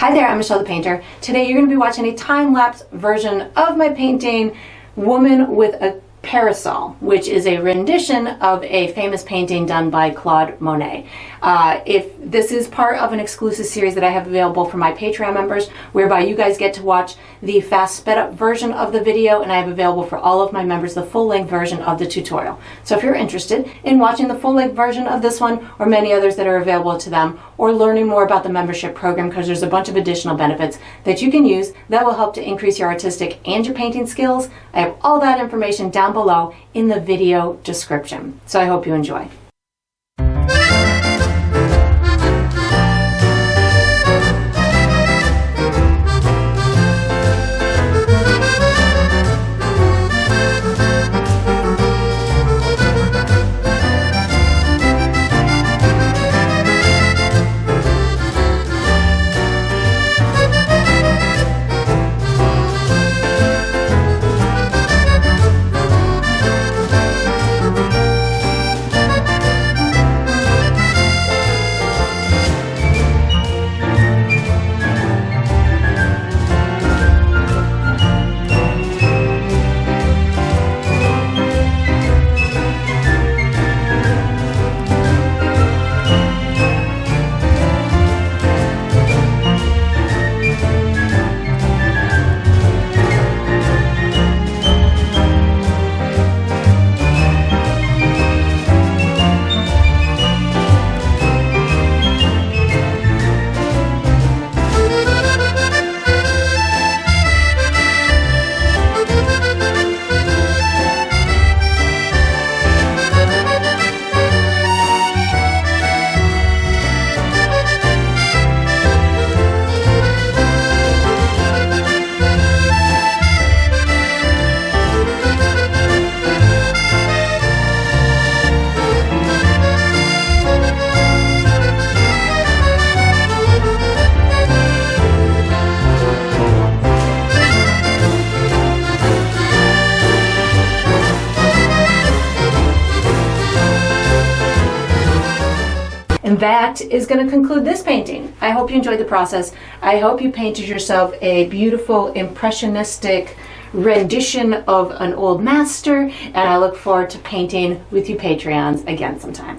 Hi there, I'm Michelle the Painter. Today you're going to be watching a time-lapse version of my painting, Woman with a Parasol, which is a rendition of a famous painting done by Claude Monet. If this is part of an exclusive series that I have available for my Patreon members, whereby you guys get to watch the fast sped up version of the video, and I have available for all of my members the full-length version of the tutorial. So if you're interested in watching the full-length version of this one or many others that are available to them, or learning more about the membership program, because there's a bunch of additional benefits that you can use that will help to increase your artistic and your painting skills, I have all that information down below in the video description. So I hope you enjoy. And that is going to conclude this painting. I hope you enjoyed the process. I hope you painted yourself a beautiful impressionistic rendition of an old master, and I look forward to painting with you Patreons again sometime.